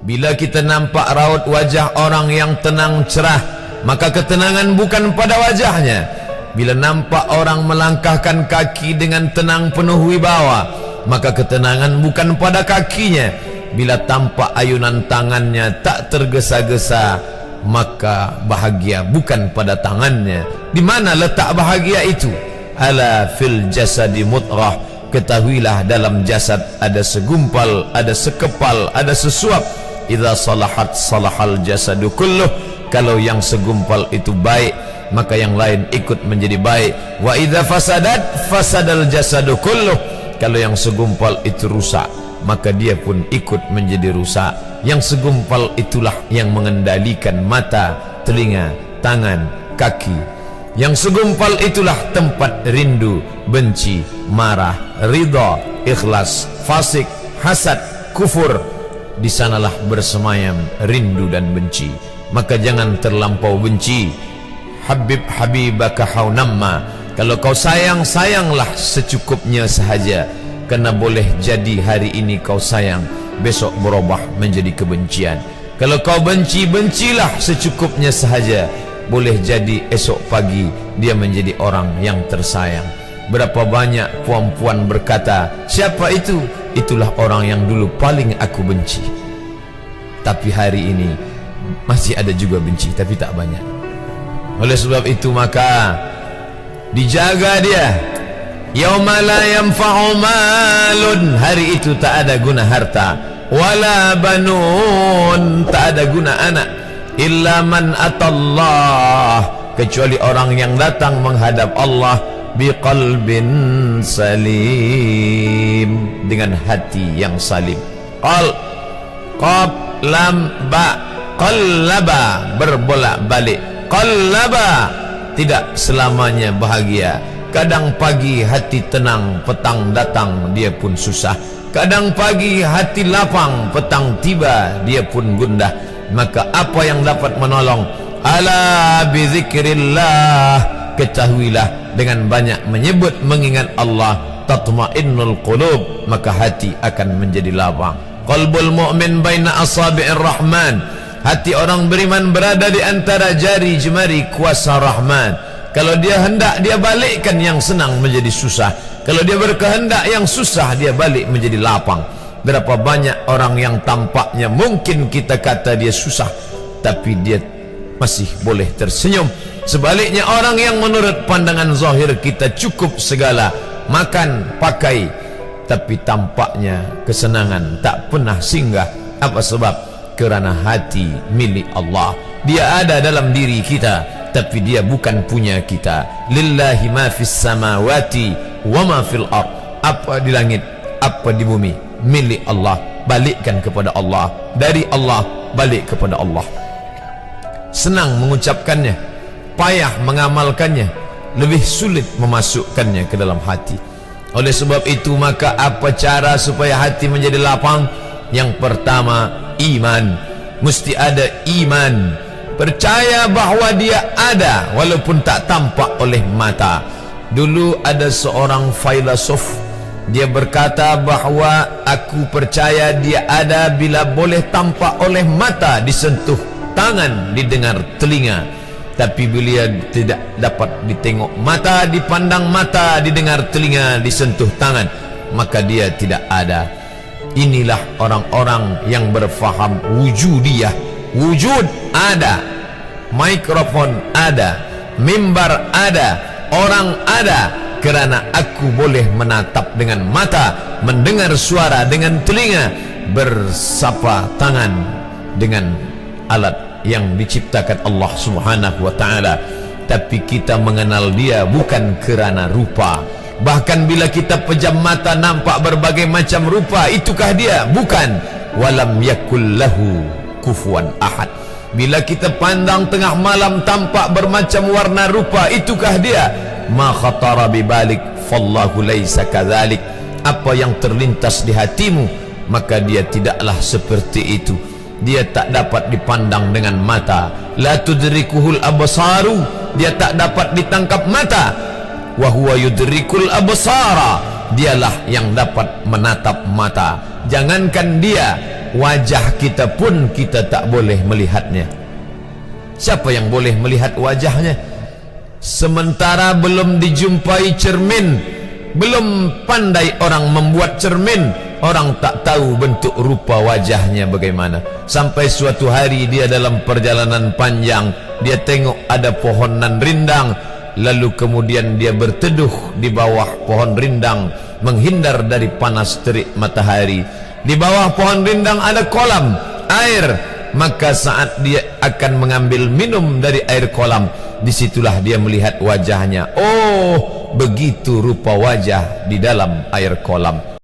Bila kita nampak raut wajah orang yang tenang cerah, maka ketenangan bukan pada wajahnya. Bila nampak orang melangkahkan kaki dengan tenang penuh wibawa, maka ketenangan bukan pada kakinya. Bila tampak ayunan tangannya tak tergesa-gesa, maka bahagia bukan pada tangannya. Di mana letak bahagia itu? Ala fil jasadi mudghah. Ketahuilah dalam jasad ada segumpal, ada sekepal, ada sesuap. Idza salahat salahal jasadu kulluh. Kalau yang segumpal itu baik, maka yang lain ikut menjadi baik. Wa idza fasadat fasadal jasadu kulluh. Kalau yang segumpal itu rusak, maka dia pun ikut menjadi rusak. Yang segumpal itulah yang mengendalikan mata, telinga, tangan, kaki. Yang segumpal itulah tempat rindu, benci, marah, ridha, ikhlas, fasik, hasad, kufur. Di sanalah bersemayam rindu dan benci. Maka jangan terlampau benci. Habib habibaka haunamma. Kalau kau sayang, sayanglah secukupnya sahaja. Karena boleh jadi hari ini kau sayang, besok berubah menjadi kebencian. Kalau kau benci, bencilah secukupnya sahaja. Boleh jadi esok pagi dia menjadi orang yang tersayang. Berapa banyak puan-puan berkata, siapa itu? Itulah orang yang dulu paling aku benci. Tapi hari ini masih ada juga benci, tapi tak banyak. Oleh sebab itu maka dijaga dia. Yauma la yanfa'u malun. Hari itu tak ada guna harta, wala banun, tak ada guna anak, illa man atallah, kecuali orang yang datang menghadap Allah biqalbin salim, dengan hati yang salim. Qab lam ba, qallaba, berbolak-balik. Qallaba, tidak selamanya bahagia. Kadang pagi hati tenang, petang datang dia pun susah. Kadang pagi hati lapang, petang tiba dia pun gundah. Maka apa yang dapat menolong? Ala bizikrillah, ketahuilah dengan banyak menyebut mengingat Allah, tatma'innul qulub, maka hati akan menjadi lapang. Qalbul mu'min baina asabi'ir rahman, hati orang beriman berada di antara jari jemari kuasa Rahman. Kalau dia hendak, dia balikkan yang senang menjadi susah. Kalau dia berkehendak yang susah, dia balik menjadi lapang. Berapa banyak orang yang tampaknya mungkin kita kata dia susah, tapi dia masih boleh tersenyum. Sebaliknya orang yang menurut pandangan zahir kita cukup segala, makan, pakai, tapi tampaknya kesenangan tak pernah singgah. Apa sebab? Kerana hati milik Allah. Dia ada dalam diri kita, tapi dia bukan punya kita. Lillahi ma fis samawati wa ma fil ard. Apa di langit, apa di bumi, milik Allah. Balikkan kepada Allah. Dari Allah balik kepada Allah. Senang mengucapkannya, payah mengamalkannya, lebih sulit memasukkannya ke dalam hati. Oleh sebab itu maka apa cara supaya hati menjadi lapang? Yang pertama, iman. Mesti ada iman. Percaya bahawa dia ada walaupun tak tampak oleh mata. Dulu ada seorang filosof, dia berkata bahawa aku percaya dia ada bila boleh tampak oleh mata, disentuh tangan, didengar telinga. Tapi bila tidak dapat ditengok mata, dipandang mata, didengar telinga, disentuh tangan, maka dia tidak ada. Inilah orang-orang yang berfaham wujudiyah. Wujud ada, mikrofon ada, mimbar ada, orang ada, kerana aku boleh menatap dengan mata, mendengar suara dengan telinga, bersapa tangan dengan alat yang diciptakan Allah Subhanahu wa ta'ala. Tapi kita mengenal dia bukan kerana rupa. Bahkan bila kita pejam mata nampak berbagai macam rupa, itukah dia? Bukan. Walam yakul lahu kufuwan ahad. Bila kita pandang tengah malam tampak bermacam warna rupa, itukah dia? Ma khatara bibalik fallahu laisa kadzalik. Apa yang terlintas di hatimu, maka dia tidaklah seperti itu. Dia tak dapat dipandang dengan mata. La tudrikuhul absaru, dia tak dapat ditangkap mata. Wa huwa yudrikul absara, dialah yang dapat menatap mata. Jangankan dia, wajah kita pun kita tak boleh melihatnya. Siapa yang boleh melihat wajahnya? Sementara belum dijumpai cermin, belum pandai orang membuat cermin, orang tak tahu bentuk rupa wajahnya bagaimana. Sampai suatu hari dia dalam perjalanan panjang, dia tengok ada pohonan rindang, lalu kemudian dia berteduh di bawah pohon rindang, menghindar dari panas terik matahari. Di bawah pohon rindang ada kolam air, maka saat dia akan mengambil minum dari air kolam, disitulah dia melihat wajahnya. Oh, begitu rupa wajah di dalam air kolam.